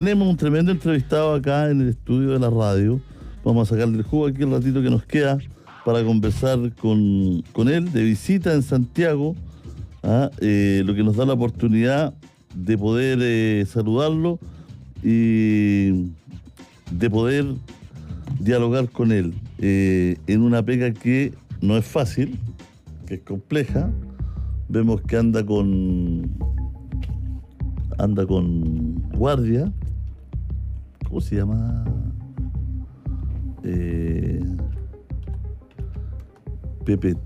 Tenemos un tremendo entrevistado acá en el estudio de la radio. Vamos a sacarle el jugo aquí el ratito que nos queda para conversar con él de visita en Santiago, lo que nos da la oportunidad de poder saludarlo y de poder dialogar con él en una pega que no es fácil, que es compleja. Vemos que anda con guardia. ¿Cómo se llama? PPI.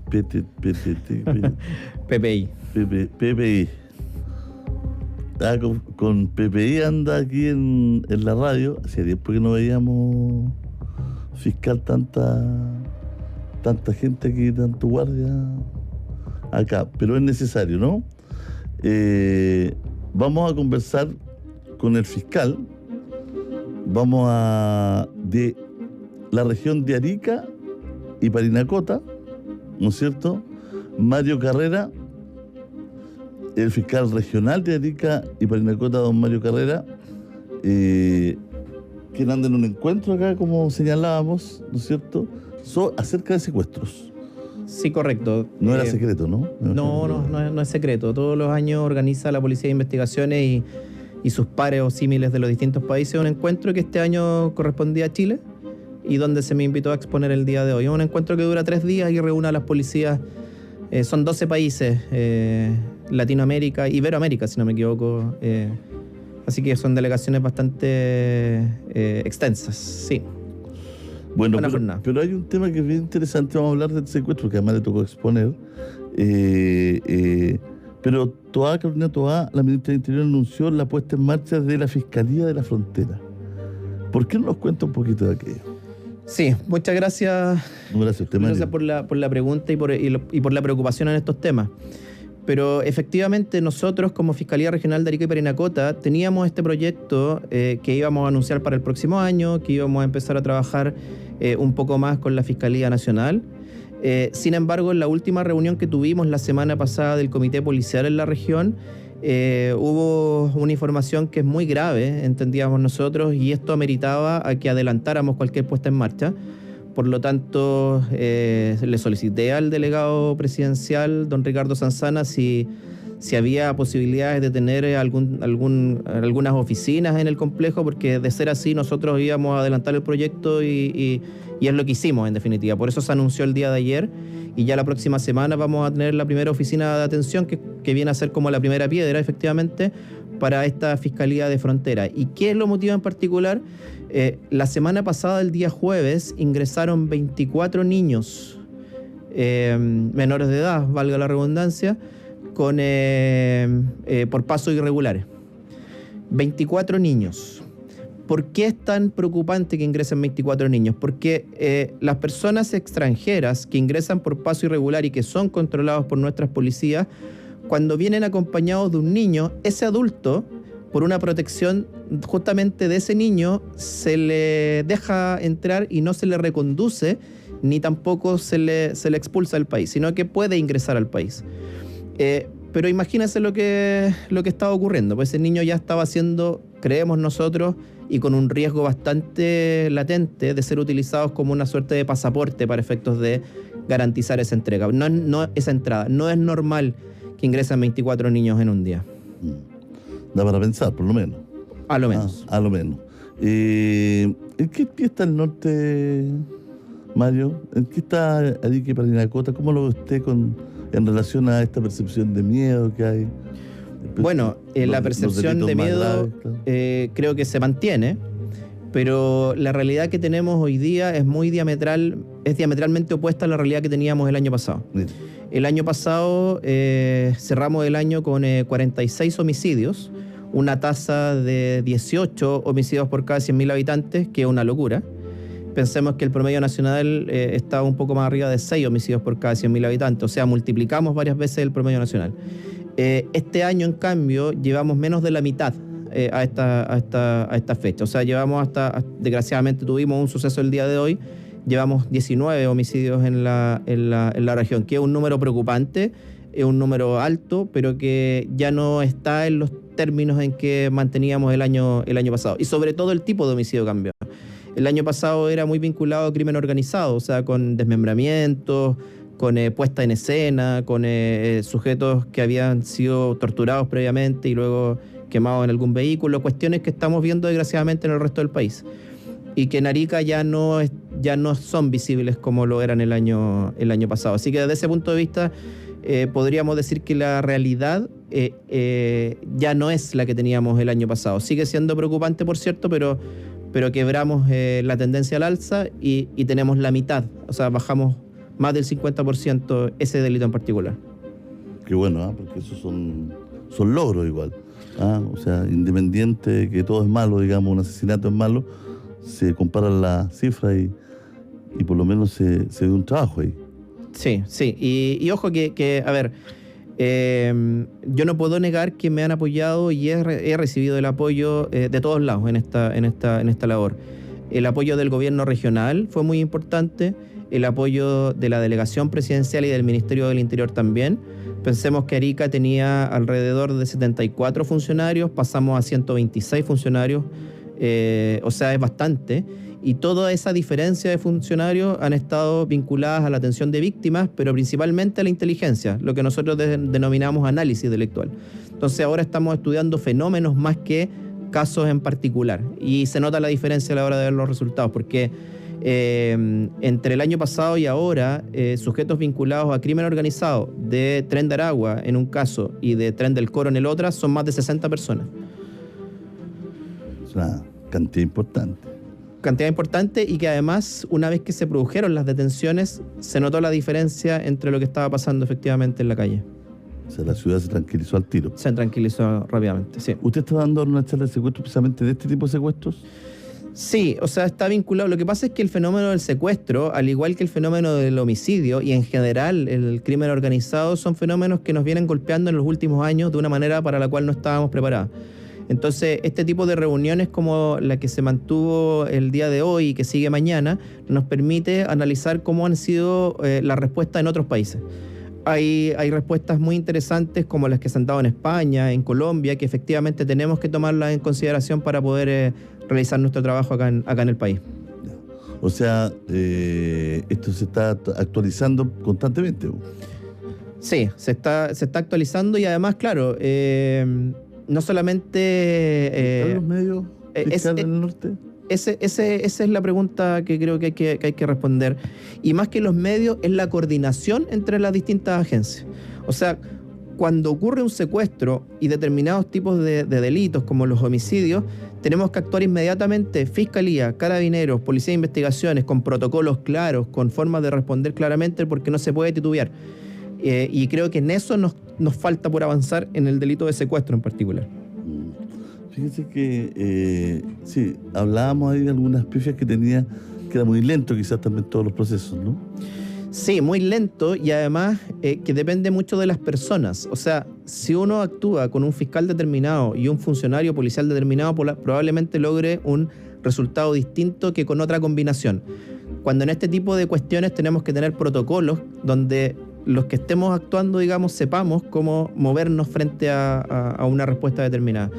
PPI. Con PPI anda aquí en la radio. Hacía tiempo que no veíamos fiscal tanta gente aquí, tanto guardia acá. Pero es necesario, ¿no? Vamos a conversar con el fiscal. Vamos de la región de Arica y Parinacota, ¿no es cierto? Mario Carrera, el fiscal regional de Arica y Parinacota, don Mario Carrera, quien anda en un encuentro acá, como señalábamos, ¿no es cierto? Acerca de secuestros. Sí, correcto. No era secreto, ¿no? No es secreto. Todos los años organiza la Policía de Investigaciones y sus pares o símiles de los distintos países un encuentro que este año correspondía a Chile y donde se me invitó a exponer el día de hoy. Es un encuentro que dura 3 días y reúne a las policías. Son 12 países, Latinoamérica, Iberoamérica, si no me equivoco. Así que son delegaciones bastante extensas, sí. Bueno, pero hay un tema que es bien interesante. Vamos a hablar del secuestro, que además le tocó exponer. Pero Carolina Toá, la ministra del Interior, anunció la puesta en marcha de la Fiscalía de la Frontera. ¿Por qué no nos cuenta un poquito de aquello? Sí, muchas gracias. Gracias a usted, Mario. Gracias por la pregunta y por la preocupación en estos temas. Pero efectivamente nosotros como Fiscalía Regional de Arica y Parinacota teníamos este proyecto que íbamos a anunciar para el próximo año, que íbamos a empezar a trabajar un poco más con la Fiscalía Nacional. Sin embargo, en la última reunión que tuvimos la semana pasada del Comité Policial en la región, hubo una información que es muy grave, entendíamos nosotros, y esto ameritaba a que adelantáramos cualquier puesta en marcha. Por lo tanto, le solicité al delegado presidencial, don Ricardo Sanzana, si había posibilidades de tener algunas oficinas en el complejo, porque de ser así nosotros íbamos a adelantar el proyecto y es lo que hicimos en definitiva. Por eso se anunció el día de ayer y ya la próxima semana vamos a tener la primera oficina de atención que viene a ser como la primera piedra, efectivamente, para esta Fiscalía de Frontera. ¿Y qué es lo motiva en particular? La semana pasada, el día jueves, ingresaron 24 niños menores de edad, valga la redundancia, por pasos irregulares. 24 niños. ¿Por qué es tan preocupante que ingresen 24 niños? Porque las personas extranjeras que ingresan por paso irregular y que son controlados por nuestras policías, cuando vienen acompañados de un niño, ese adulto, por una protección justamente de ese niño, se le deja entrar y no se le reconduce, ni tampoco se le expulsa del país, sino que puede ingresar al país. Pero imagínense lo que estaba ocurriendo, pues ese niño ya estaba siendo, creemos nosotros, y con un riesgo bastante latente de ser utilizados como una suerte de pasaporte para efectos de garantizar esa entrega. Esa entrada. No es normal que ingresen 24 niños en un día. Da para pensar, por lo menos. A lo menos. A lo menos. ¿En qué pie está el norte, Mario? ¿En qué está Arica y Parinacota? ¿Cómo lo ve usted en relación a esta percepción de miedo que hay? Bueno, la percepción de miedo graves, claro. Creo que se mantiene, pero la realidad que tenemos hoy día es diametralmente opuesta a la realidad que teníamos el año pasado. Bien. El año pasado cerramos el año con 46 homicidios, una tasa de 18 homicidios por cada 100.000 habitantes, que es una locura. Pensemos que el promedio nacional está un poco más arriba de 6 homicidios por cada 100.000 habitantes, o sea, multiplicamos varias veces el promedio nacional. Este año, en cambio, llevamos menos de la mitad a esta fecha. O sea, desgraciadamente tuvimos un suceso el día de hoy, llevamos 19 homicidios en la región, que es un número preocupante, es un número alto, pero que ya no está en los términos en que manteníamos el año pasado. Y sobre todo el tipo de homicidio cambió. El año pasado era muy vinculado a crimen organizado, o sea, con desmembramientos, con puesta en escena, con sujetos que habían sido torturados previamente y luego quemados en algún vehículo, cuestiones que estamos viendo desgraciadamente en el resto del país y que en Arica ya no son visibles como lo eran el año pasado. Así que desde ese punto de vista podríamos decir que la realidad ya no es la que teníamos el año pasado. Sigue siendo preocupante, por cierto, pero quebramos la tendencia al alza y tenemos la mitad, o sea, bajamos más del 50% ese delito en particular. Qué bueno, porque esos son logros igual. O sea, independiente de que todo es malo, digamos, un asesinato es malo, se comparan las cifras y por lo menos se ve un trabajo ahí. Sí. Y ojo que a ver, yo no puedo negar que me han apoyado y he recibido el apoyo de todos lados en esta labor. El apoyo del gobierno regional fue muy importante, el apoyo de la delegación presidencial y del Ministerio del Interior también. Pensemos que Arica tenía alrededor de 74 funcionarios, pasamos a 126 funcionarios, o sea, es bastante. Y toda esa diferencia de funcionarios han estado vinculadas a la atención de víctimas, pero principalmente a la inteligencia, lo que nosotros denominamos análisis delictual. Entonces ahora estamos estudiando fenómenos más que casos en particular. Y se nota la diferencia a la hora de ver los resultados, porque entre el año pasado y ahora, sujetos vinculados a crimen organizado de Tren de Aragua en un caso y de Tren del Coro en el otro, son más de 60 personas. Es una cantidad importante Y que además, una vez que se produjeron las detenciones, se notó la diferencia entre lo que estaba pasando efectivamente en la calle. O sea, la ciudad se tranquilizó al tiro. Se tranquilizó rápidamente, sí. ¿Usted está dando una charla de secuestro precisamente de este tipo de secuestros? Sí, o sea, está vinculado. Lo que pasa es que el fenómeno del secuestro, al igual que el fenómeno del homicidio y en general el crimen organizado, son fenómenos que nos vienen golpeando en los últimos años de una manera para la cual no estábamos preparados. Entonces, este tipo de reuniones como la que se mantuvo el día de hoy y que sigue mañana, nos permite analizar cómo han sido las respuestas en otros países. Hay respuestas muy interesantes como las que se han dado en España, en Colombia, que efectivamente tenemos que tomarlas en consideración para poder realizar nuestro trabajo acá en el país. O sea, esto se está actualizando constantemente. Sí, se está actualizando y además, claro, no solamente... ¿Están los medios fiscales en el norte? Esa es la pregunta que creo que hay que responder. Y más que los medios, es la coordinación entre las distintas agencias. O sea, cuando ocurre un secuestro y determinados tipos de delitos, como los homicidios, tenemos que actuar inmediatamente, Fiscalía, Carabineros, Policía de Investigaciones, con protocolos claros, con formas de responder claramente, porque no se puede titubear. Y creo que en eso nos falta por avanzar en el delito de secuestro en particular. Fíjense que, sí, hablábamos ahí de algunas pifias que tenía, que era muy lento quizás también todos los procesos, ¿no? Sí, muy lento y además que depende mucho de las personas. O sea, si uno actúa con un fiscal determinado y un funcionario policial determinado, probablemente logre un resultado distinto que con otra combinación. Cuando en este tipo de cuestiones tenemos que tener protocolos donde los que estemos actuando, digamos, sepamos cómo movernos frente a una respuesta determinada.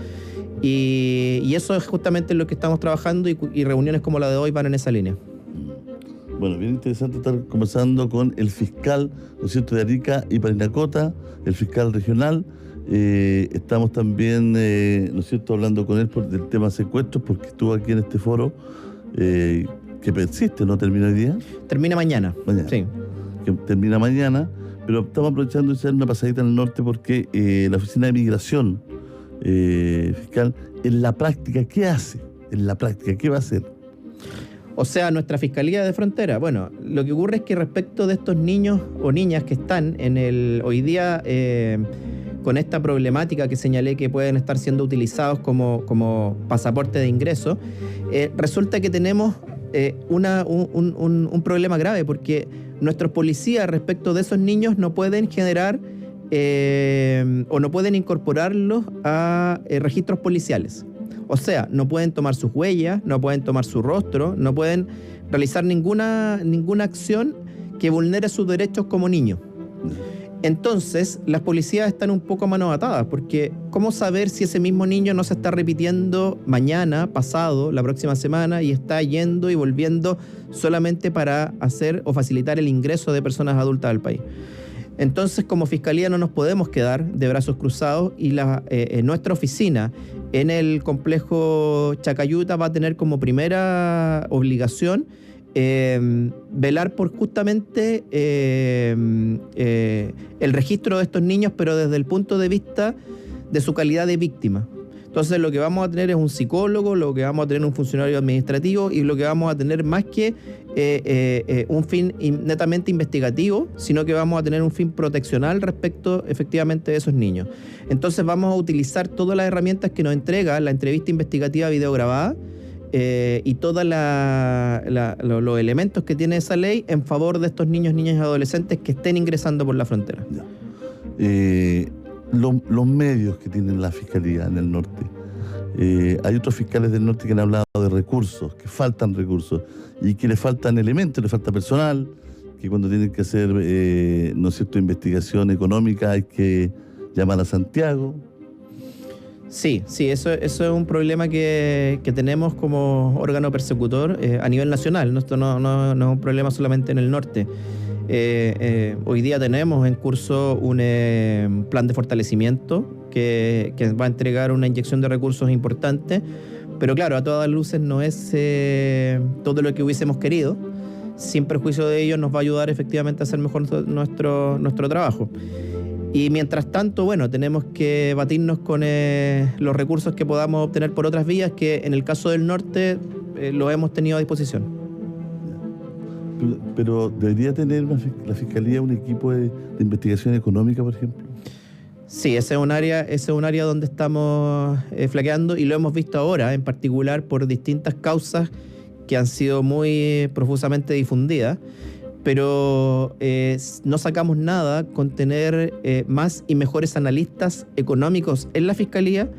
Y eso es justamente lo que estamos trabajando y reuniones como la de hoy van en esa línea. Bueno, bien interesante estar conversando con el fiscal, ¿no es cierto?, de Arica y Parinacota, el fiscal regional. Estamos también, ¿no es cierto?, hablando con él del tema secuestros, porque estuvo aquí en este foro que persiste, ¿no? ¿Termina hoy día? Termina mañana. Sí. Que termina mañana, pero estamos aprovechando de hacer una pasadita en el norte porque la Oficina de Migración Fiscal, en la práctica, ¿qué hace? En la práctica, ¿qué va a hacer? O sea, nuestra Fiscalía de Frontera. Bueno, lo que ocurre es que respecto de estos niños o niñas que están hoy día con esta problemática que señalé que pueden estar siendo utilizados como pasaporte de ingreso, resulta que tenemos un problema grave porque nuestros policías respecto de esos niños no pueden generar o no pueden incorporarlos a registros policiales. O sea, no pueden tomar sus huellas, no pueden tomar su rostro, no pueden realizar ninguna acción que vulnere sus derechos como niños. Entonces, las policías están un poco a manos atadas, porque ¿cómo saber si ese mismo niño no se está repitiendo mañana, pasado, la próxima semana, y está yendo y volviendo solamente para hacer o facilitar el ingreso de personas adultas al país? Entonces, como Fiscalía no nos podemos quedar de brazos cruzados y nuestra oficina en el complejo Chacayuta va a tener como primera obligación velar por justamente el registro de estos niños, pero desde el punto de vista de su calidad de víctima. Entonces lo que vamos a tener es un psicólogo, lo que vamos a tener un funcionario administrativo y lo que vamos a tener más que un fin netamente investigativo, sino que vamos a tener un fin proteccional respecto efectivamente de esos niños. Entonces vamos a utilizar todas las herramientas que nos entrega la entrevista investigativa videograbada y todos los elementos que tiene esa ley en favor de estos niños, niñas y adolescentes que estén ingresando por la frontera. Los medios que tiene la Fiscalía en el norte, hay otros fiscales del norte que han hablado de recursos, que faltan recursos y que le faltan elementos, le falta personal, que cuando tienen que hacer ¿no es cierto?, investigación económica hay que llamar a Santiago. Sí, eso es un problema que tenemos como órgano persecutor a nivel nacional. Esto no es un problema solamente en el norte. Hoy día tenemos en curso un plan de fortalecimiento que va a entregar una inyección de recursos importante, pero claro, a todas luces no es todo lo que hubiésemos querido. Sin perjuicio de ello, nos va a ayudar efectivamente a hacer mejor nuestro trabajo. Y mientras tanto, bueno, tenemos que batirnos con los recursos que podamos obtener por otras vías, que en el caso del norte lo hemos tenido a disposición. Pero ¿debería tener la Fiscalía un equipo de investigación económica, por ejemplo? Sí, ese es un área donde estamos flaqueando y lo hemos visto ahora, en particular por distintas causas que han sido muy profusamente difundidas, pero no sacamos nada con tener más y mejores analistas económicos en la Fiscalía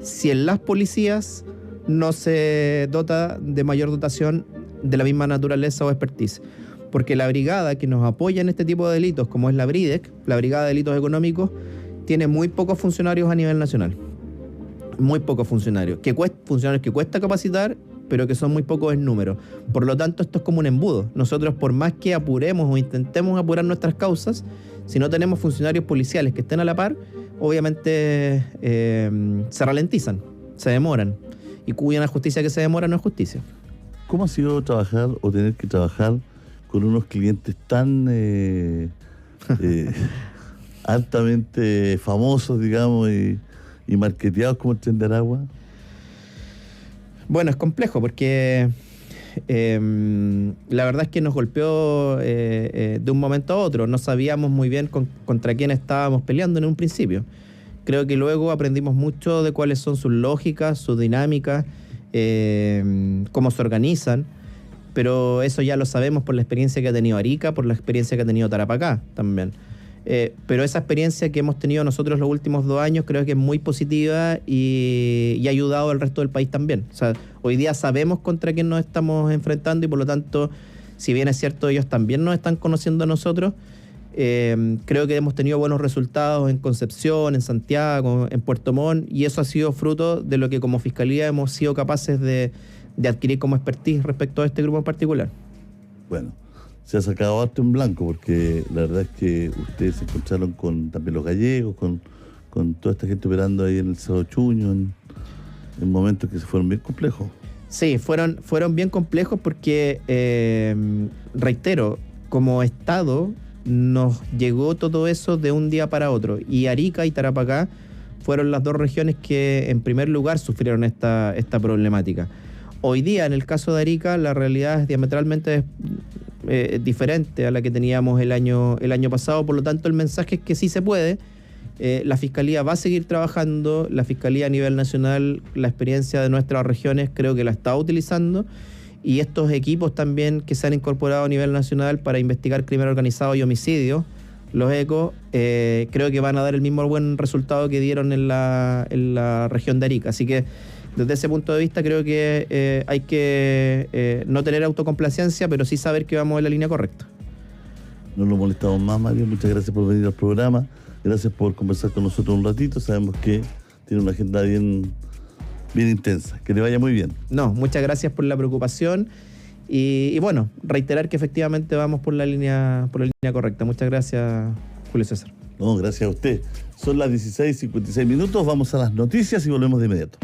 si en las policías no se dota de mayor dotación de la misma naturaleza o expertise. Porque la brigada que nos apoya en este tipo de delitos, como es la BRIDEC, la Brigada de Delitos Económicos, tiene muy pocos funcionarios a nivel nacional. Muy pocos funcionarios. Funcionarios que cuesta capacitar, pero que son muy pocos en número. Por lo tanto, esto es como un embudo. Nosotros, por más que apuremos o intentemos apurar nuestras causas, si no tenemos funcionarios policiales que estén a la par, obviamente se ralentizan, se demoran. Y cuya justicia que se demora no es justicia. ¿Cómo ha sido trabajar o tener que trabajar con unos clientes tan altamente famosos, digamos, y marketeados como el Tren de Aragua? Bueno, es complejo porque la verdad es que nos golpeó de un momento a otro. No sabíamos muy bien contra quién estábamos peleando en un principio. Creo que luego aprendimos mucho de cuáles son sus lógicas, sus dinámicas, cómo se organizan, pero eso ya lo sabemos por la experiencia que ha tenido Arica, por la experiencia que ha tenido Tarapacá también. Pero esa experiencia que hemos tenido nosotros los últimos 2 años creo que es muy positiva y ha ayudado al resto del país también. O sea, hoy día sabemos contra quién nos estamos enfrentando y por lo tanto, si bien es cierto, ellos también nos están conociendo a nosotros, creo que hemos tenido buenos resultados en Concepción, en Santiago, en Puerto Montt, y eso ha sido fruto de lo que como Fiscalía hemos sido capaces de adquirir como expertise respecto a este grupo en particular. Bueno, se ha sacado harto en blanco, porque la verdad es que ustedes se encontraron con también los gallegos, con toda esta gente operando ahí en el Cerro Chuño, en momentos que se fueron bien complejos. Sí, fueron bien complejos porque, reitero, como Estado nos llegó todo eso de un día para otro, y Arica y Tarapacá fueron las 2 regiones que en primer lugar sufrieron esta problemática. Hoy día, en el caso de Arica, la realidad es diametralmente diferente a la que teníamos el año pasado, por lo tanto el mensaje es que sí se puede. La Fiscalía va a seguir trabajando, la Fiscalía a nivel nacional, la experiencia de nuestras regiones creo que la está utilizando, y estos equipos también que se han incorporado a nivel nacional para investigar crimen organizado y homicidio, los ECO, creo que van a dar el mismo buen resultado que dieron en la región de Arica. Así que desde ese punto de vista creo que hay que no tener autocomplacencia, pero sí saber que vamos en la línea correcta. No lo molestamos más, Mario. Muchas gracias por venir al programa. Gracias por conversar con nosotros un ratito. Sabemos que tiene una agenda bien intensa. Que le vaya muy bien. No, muchas gracias por la preocupación. Y bueno, reiterar que efectivamente vamos por la línea correcta. Muchas gracias, Julio César. No, gracias a usted. Son las 16:56. Vamos a las noticias y volvemos de inmediato.